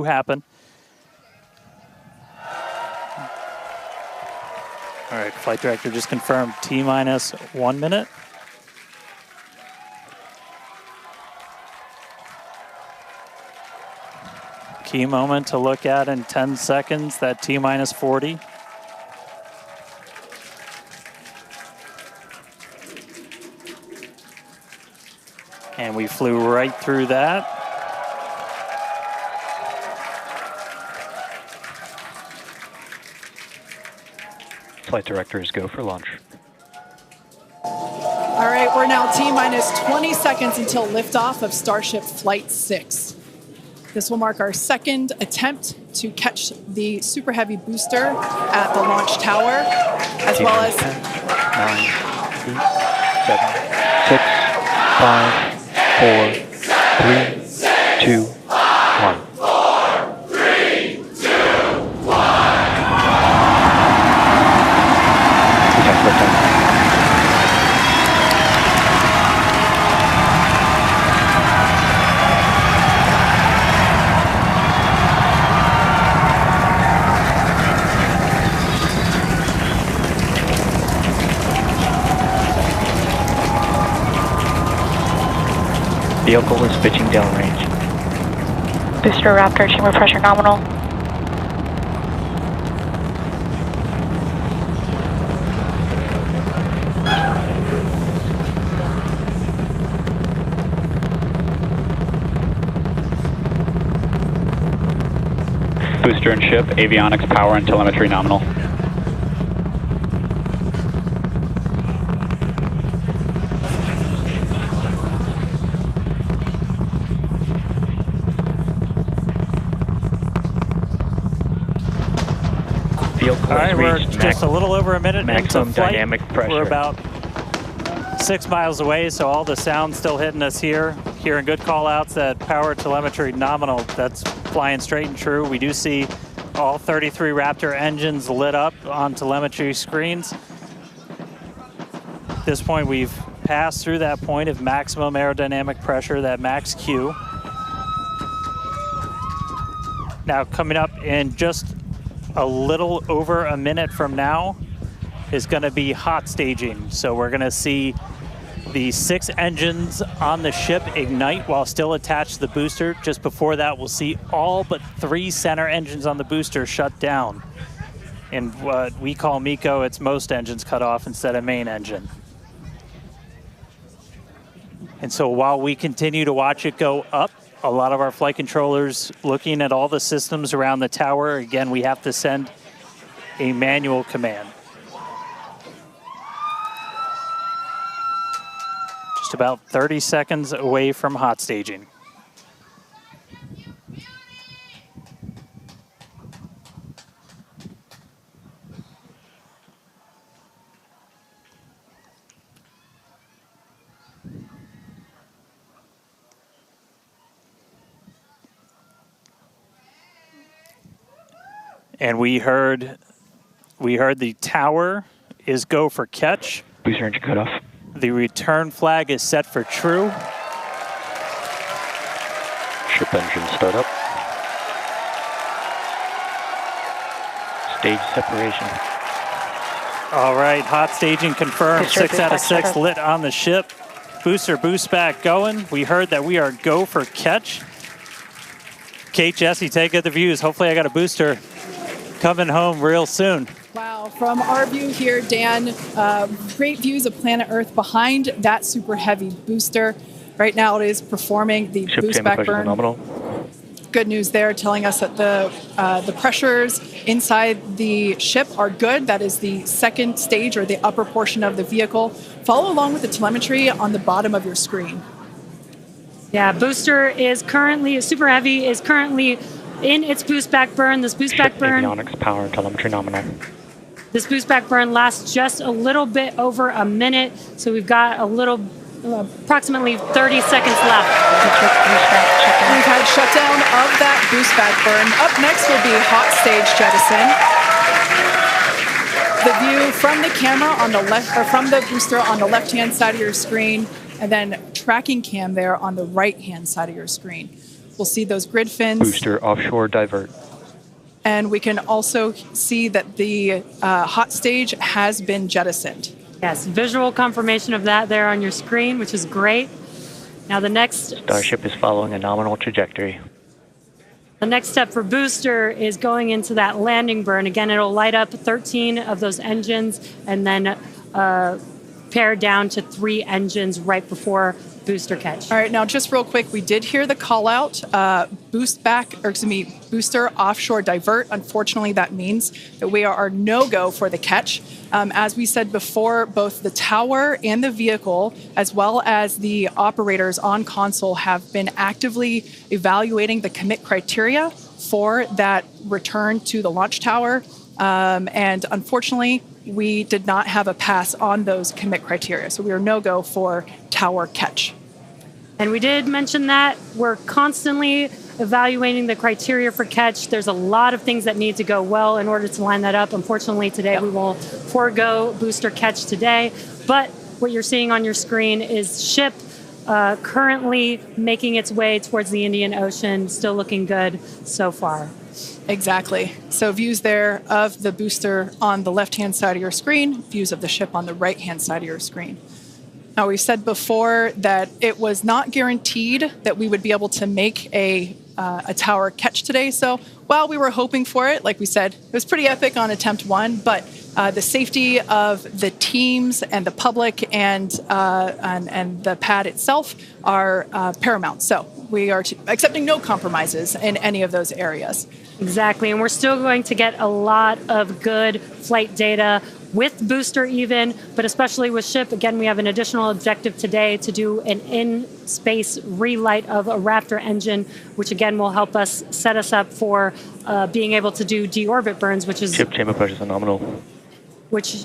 do happen. All right, flight director just confirmed T-minus 1 minute. Key moment to look at in 10 seconds, that T-minus 40. And we flew right through that. Flight directors go for launch. All right, we're now T-minus 20 seconds until liftoff of Starship Flight 6. This will mark our second attempt to catch the Super Heavy booster at the launch tower, as well as 10, 9, 8, 7, 6, 5, 4, 3, 2, 1. Vehicle is pitching downrange. Booster Raptor, chamber pressure nominal. Booster and ship, avionics, power, and telemetry nominal. All right, we're just a little over a minute maximum into flight. Dynamic pressure. We're about 6 miles away, so all the sound's still hitting us here. Hearing good call-outs that power telemetry nominal, that's flying straight and true. We do see all 33 Raptor engines lit up on telemetry screens. At this point, we've passed through that point of maximum aerodynamic pressure, that max Q. Now, coming up in just a little over a minute from now is going to be hot staging. So we're going to see the 6 engines on the ship ignite while still attached to the booster. Just before that, we'll see all but 3 center engines on the booster shut down. In what we call MECO, it's most engines cut off instead of main engine. And so while we continue to watch it go up, a lot of our flight controllers looking at all the systems around the tower. Again, we have to send a manual command. Just about 30 seconds away from hot staging. And we heard the tower is go for catch. Booster engine cut off. The return flag is set for true. Ship engine start up. Stage separation. All right, hot staging confirmed. 6 out of 6 lit on the ship. Booster boost back going. We heard that we are go for catch. Kate, Jesse, take at the views. Hopefully I got a booster coming home real soon. Wow, from our view here, Dan, great views of planet Earth behind that Super Heavy booster. Right now it is performing the Ship boost back burn. Nominal. Good news there, telling us that the pressures inside the ship are good. That is the second stage, or the upper portion of the vehicle. Follow along with the telemetry on the bottom of your screen. Yeah, booster is currently, Super Heavy is currently in its boost back burn. This boost back burn. Avionics, power, and telemetry nominal. This boost back burn lasts just a little bit over a minute, so we've got a little, approximately 30 seconds left. We've had shutdown of that boost back burn. Up next will be hot stage jettison. The view from the camera on the left, or from the booster on the left-hand side of your screen, and then tracking cam there on the right-hand side of your screen. We'll see those grid fins. Booster offshore divert. And we can also see that the hot stage has been jettisoned. Yes, visual confirmation of that there on your screen, which is great. Now the next... Starship is following a nominal trajectory. The next step for booster is going into that landing burn. Again, it'll light up 13 of those engines and then pare down to 3 engines right before booster catch. All right, now just real quick, we did hear the call out, booster offshore divert. Unfortunately, that means that we are no-go for the catch. As we said before, both the tower and the vehicle, as well as the operators on console, have been actively evaluating the commit criteria for that return to the launch tower. And unfortunately, we did not have a pass on those commit criteria. So we are no-go for tower catch. And we did mention that we're constantly evaluating the criteria for catch. There's a lot of things that need to go well in order to line that up. Unfortunately, today we will forego booster catch today. But what you're seeing on your screen is ship currently making its way towards the Indian Ocean, still looking good so far. Exactly. So views there of the booster on the left-hand side of your screen, views of the ship on the right-hand side of your screen. Now, we said before that it was not guaranteed that we would be able to make a tower catch today. So while we were hoping for it, like we said, it was pretty epic on attempt 1, but the safety of the teams and the public and the pad itself are paramount. So we are accepting no compromises in any of those areas. Exactly, and we're still going to get a lot of good flight data with booster even, but especially with ship. Again, we have an additional objective today to do an in-space relight of a Raptor engine, which again will help us set us up for being able to do deorbit burns, which is... Ship chamber pressure is nominal. Which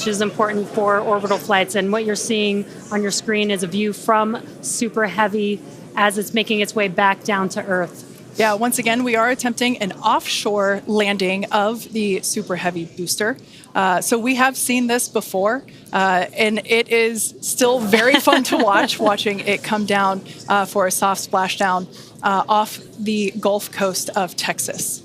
is important for orbital flights. And what you're seeing on your screen is a view from Super Heavy as it's making its way back down to Earth. Yeah, once again, we are attempting an offshore landing of the Super Heavy booster. So we have seen this before, and it is still very fun to watch, watching it come down for a soft splashdown off the Gulf Coast of Texas.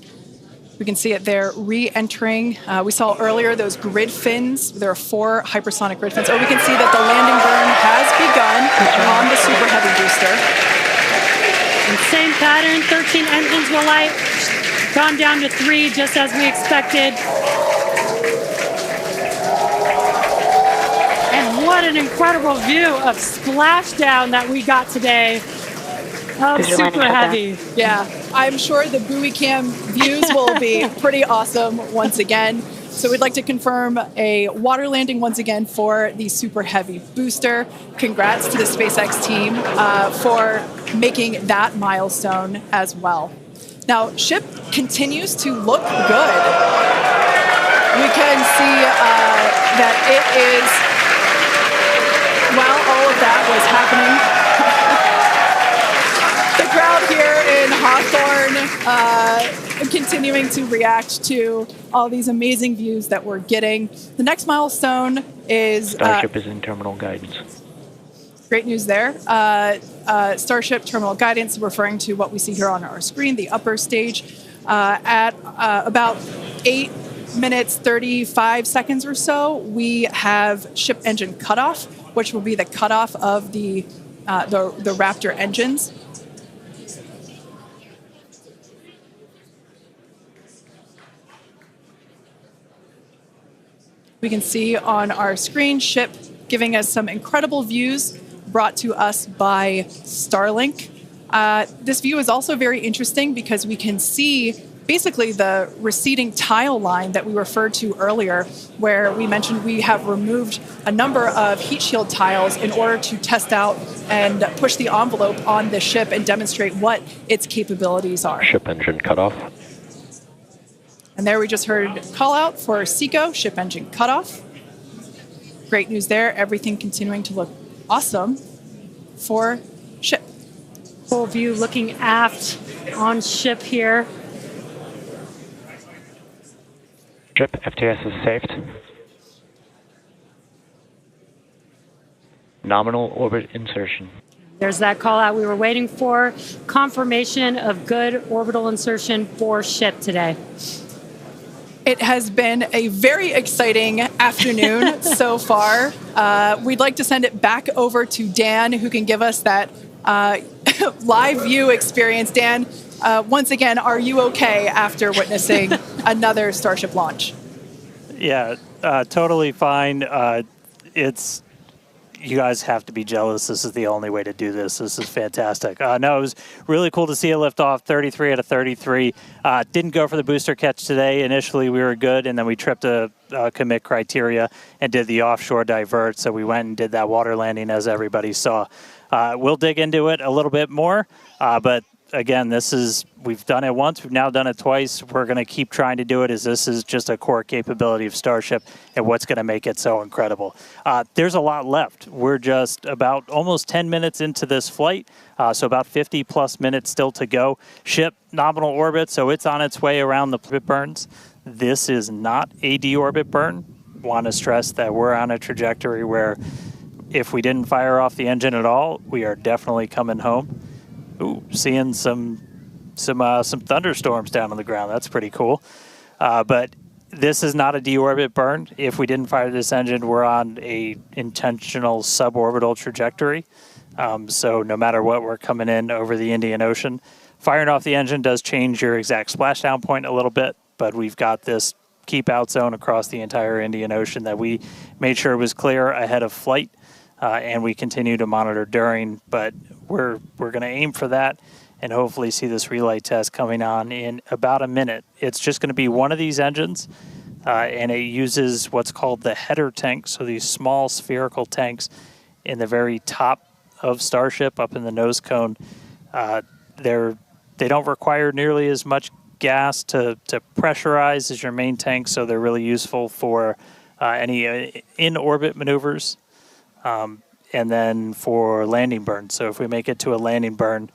We can see it there re-entering. We saw earlier those grid fins. There are 4 hypersonic grid fins. Or we can see that the landing burn has begun on the Super Heavy booster. And same pattern, 13 engines will light, gone down to 3 just as we expected. And what an incredible view of splashdown that we got today of Super Heavy. Yeah, I'm sure the buoy cam views will be pretty awesome once again. So we'd like to confirm a water landing once again for the Super Heavy booster. Congrats to the SpaceX team for making that milestone as well. Now, ship continues to look good. We can see that it is, while all of that was happening, the crowd here in Hawthorne continuing to react to all these amazing views that we're getting. The next milestone is... Starship is in terminal guidance. Great news there. Starship terminal guidance, referring to what we see here on our screen, the upper stage, at about 8 minutes, 35 seconds or so, we have ship engine cutoff, which will be the cutoff of the Raptor engines. We can see on our screen ship giving us some incredible views brought to us by Starlink. This view is also very interesting because we can see basically the receding tile line that we referred to earlier, where we mentioned we have removed a number of heat shield tiles in order to test out and push the envelope on the ship and demonstrate what its capabilities are. Ship engine cutoff. And there we just heard call out for SECO, ship engine cutoff. Great news there. Everything continuing to look awesome for ship. Full view looking aft on ship here. Ship FTS is saved. Nominal orbit insertion. There's that call out we were waiting for. Confirmation of good orbital insertion for ship today. It has been a very exciting afternoon so far. We'd like to send it back over to Dan, who can give us that live view experience. Dan, once again, are you okay after witnessing another Starship launch? Yeah, totally fine. You guys have to be jealous. This is the only way to do this. This is fantastic. No, it was really cool to see it lift off 33 out of 33. Didn't go for the booster catch today. Initially, we were good, and then we tripped a commit criteria and did the offshore divert. So we went and did that water landing, as everybody saw. We'll dig into it a little bit more, but again, we've done it once, we've now done it twice. We're going to keep trying to do it, as this is just a core capability of Starship and what's going to make it so incredible. There's a lot left. We're just about almost 10 minutes into this flight, so about 50 plus minutes still to go. Ship nominal orbit, so it's on its way around the orbit burns. This is not a deorbit burn. Want to stress that we're on a trajectory where if we didn't fire off the engine at all, we are definitely coming home. Ooh, seeing some thunderstorms down on the ground. That's pretty cool. But this is not a deorbit burn. If we didn't fire this engine, we're on a intentional suborbital trajectory. So no matter what, we're coming in over the Indian Ocean. Firing off the engine does change your exact splashdown point a little bit, but we've got this keep out zone across the entire Indian Ocean that we made sure was clear ahead of flight. And we continue to monitor during, but we're going to aim for that and hopefully see this relay test coming on in about a minute. It's just going to be one of these engines, and it uses what's called the header tank, so these small spherical tanks in the very top of Starship, up in the nose cone. They don't require nearly as much gas to pressurize as your main tank, so they're really useful for any in-orbit maneuvers. And then for landing burns. So if we make it to a landing burn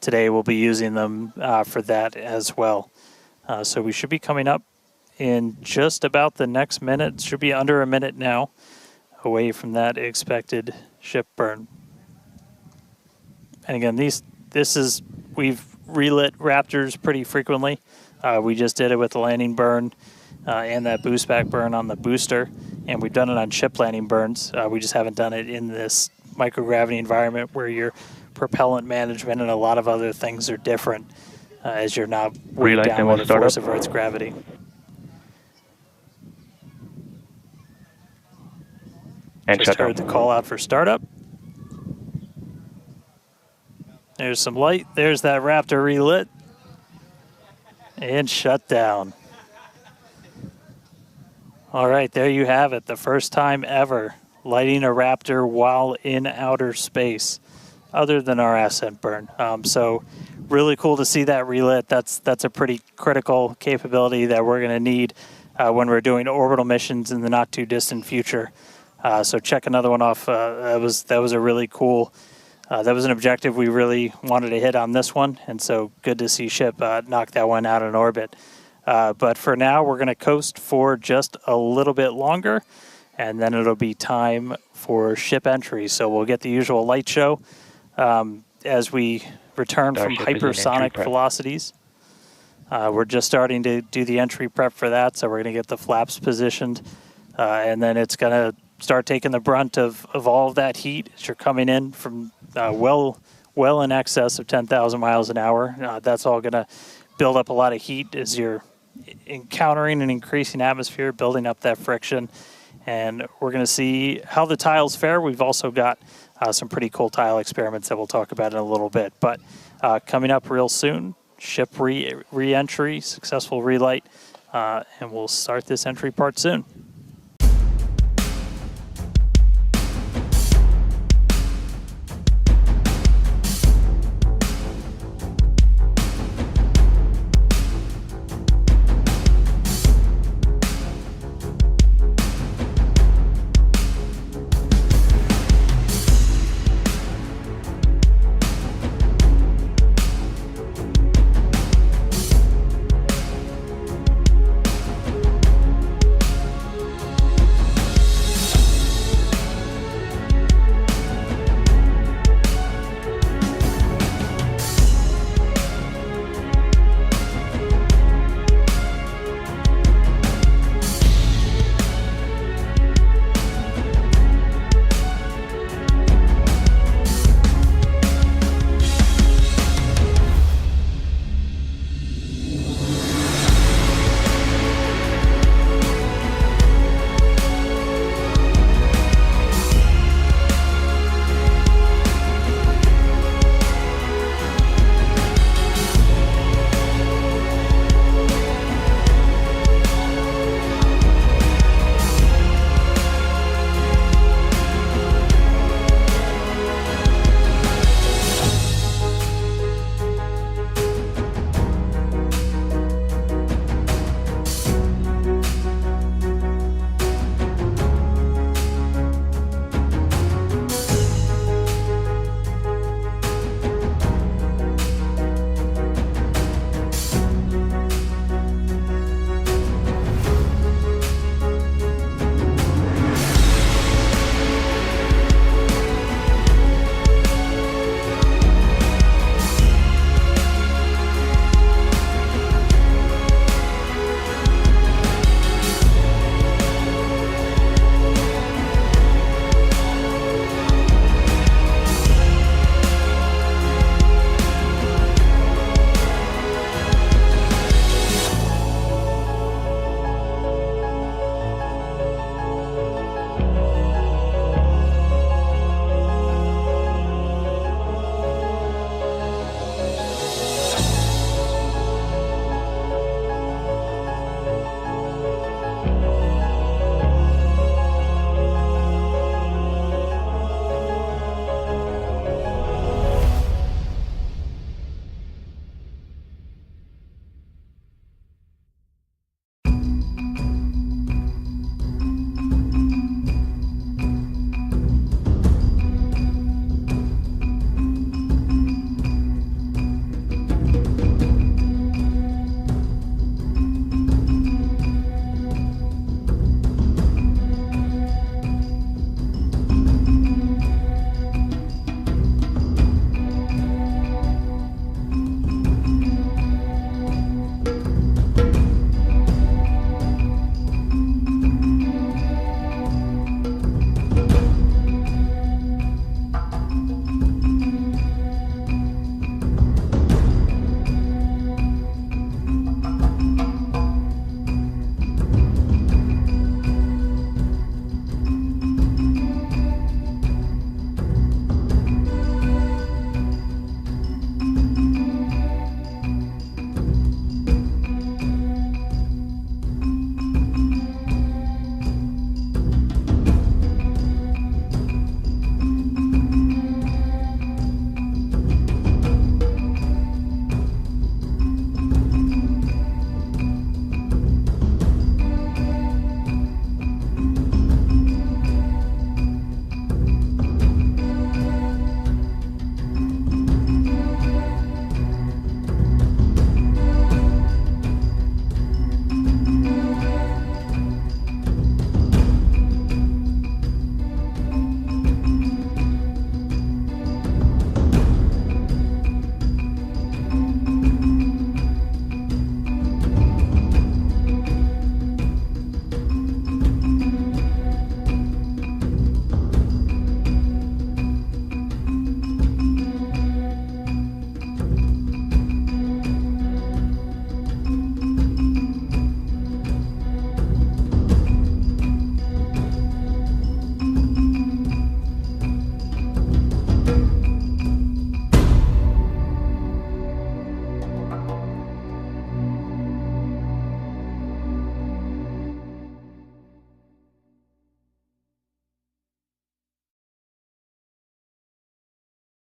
today, we'll be using them for that as well. So we should be coming up in just about the next minute. Should be under a minute now away from that expected ship burn. And again, we've relit Raptors pretty frequently. We just did it with the landing burn and that boost back burn on the booster. And we've done it on ship landing burns. We just haven't done it in this microgravity environment where your propellant management and a lot of other things are different as you're not weighed down by the force of Earth's gravity. And just heard the call out for startup. There's some light. There's that Raptor relit. And shut down. All right, there you have it. The first time ever lighting a Raptor while in outer space, other than our ascent burn. So really cool to see that relit. That's a pretty critical capability that we're going to need when we're doing orbital missions in the not too distant future. So check another one off. That was a really cool. That was an objective we really wanted to hit on this one, and so good to see Ship knock that one out in orbit. But for now, we're going to coast for just a little bit longer, and then it'll be time for ship entry. So we'll get the usual light show as we return from hypersonic velocities. We're just starting to do the entry prep for that, so we're going to get the flaps positioned, and then it's going to start taking the brunt of all of that heat as you're coming in from well in excess of 10,000 miles an hour. That's all going to build up a lot of heat as you're encountering an increasing atmosphere, building up that friction. And we're going to see how the tiles fare. We've also got some pretty cool tile experiments that we'll talk about in a little bit. But coming up real soon, ship re-entry, successful relight, and we'll start this entry part soon.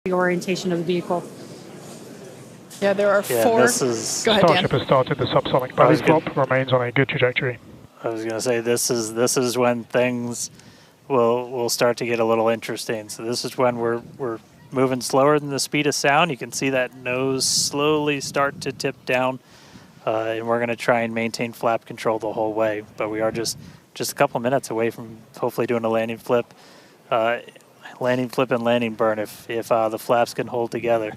the orientation of the vehicle. Yeah, there are Yeah, four. this is. Go ahead, Dan. Starship has started the subsonic belly flop, remains on a good trajectory. I was gonna say this is when things will start to get a little interesting. So this is when we're moving slower than the speed of sound. You can see that nose slowly start to tip down, and we're gonna try and maintain flap control the whole way. But we are just a couple minutes away from hopefully doing a landing flip and landing burn if the flaps can hold together.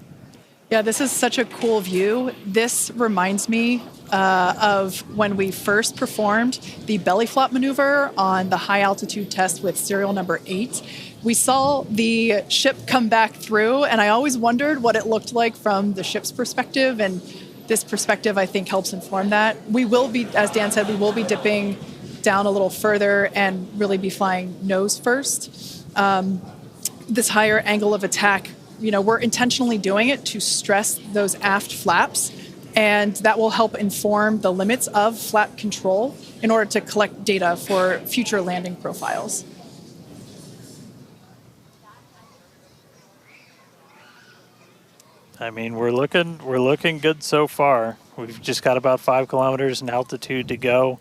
Yeah, this is such a cool view. This reminds me of when we first performed the belly flop maneuver on the high altitude test with serial number 8. We saw the ship come back through, and I always wondered what it looked like from the ship's perspective, and this perspective, I think, helps inform that. We will be, as Dan said, we will be dipping down a little further and really be flying nose first. This higher angle of attack, we're intentionally doing it to stress those aft flaps, and that will help inform the limits of flap control in order to collect data for future landing profiles. I mean, we're looking good so far. We've just got about 5 kilometers in altitude to go.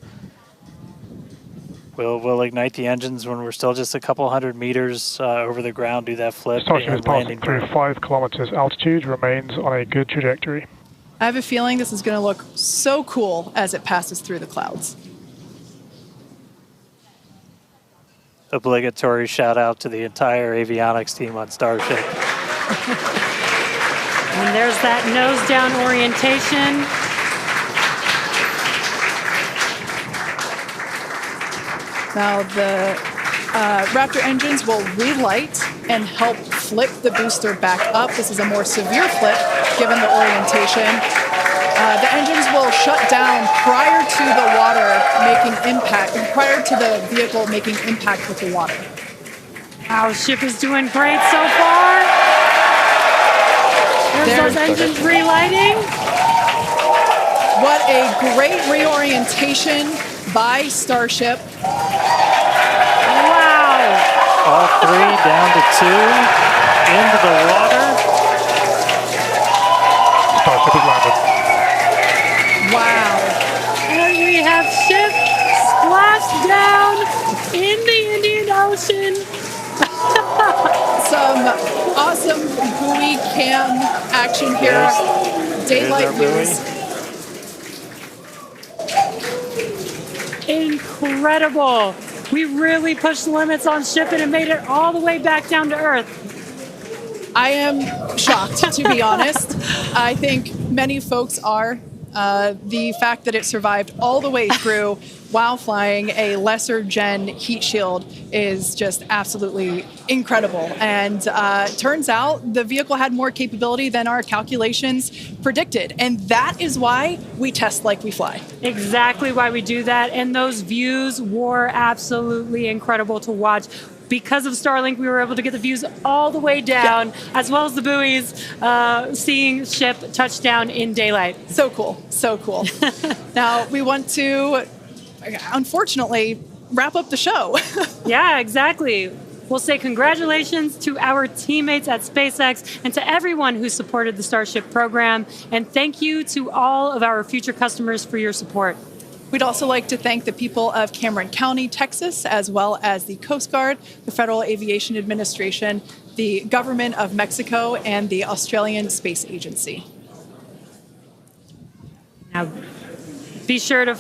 We'll ignite the engines when we're still just a couple hundred meters over the ground, do that flip. Starship is passing through 5 kilometers altitude, remains on a good trajectory. I have a feeling this is going to look so cool as it passes through the clouds. Obligatory shout out to the entire avionics team on Starship. And there's that nose down orientation. Now the Raptor engines will relight and help flip the booster back up. This is a more severe flip given the orientation. The engines will shut down prior to the water making impact, prior to the vehicle making impact with the water. Our ship is doing great so far. There's those engines relighting. What a great reorientation by Starship. Wow. All 3 down to 2 into the water. Starship is landed. Wow. And we have ship splashed down in the Indian Ocean. Some awesome buoy cam action here. Daylight views. Incredible. We really pushed the limits on shipping and made it all the way back down to Earth. I am shocked, to be honest. I think many folks are. The fact that it survived all the way through while flying a lesser gen heat shield is just absolutely incredible. And turns out the vehicle had more capability than our calculations predicted. And that is why we test like we fly. Exactly why we do that. And those views were absolutely incredible to watch. Because of Starlink, we were able to get the views all the way down, as well as the buoys, seeing ship touchdown in daylight. So cool, so cool. Now, we want to, unfortunately, wrap up the show. Yeah, exactly. We'll say congratulations to our teammates at SpaceX and to everyone who supported the Starship program. And thank you to all of our future customers for your support. We'd also like to thank the people of Cameron County, Texas, as well as the Coast Guard, the Federal Aviation Administration, the Government of Mexico, and the Australian Space Agency. Now, be sure to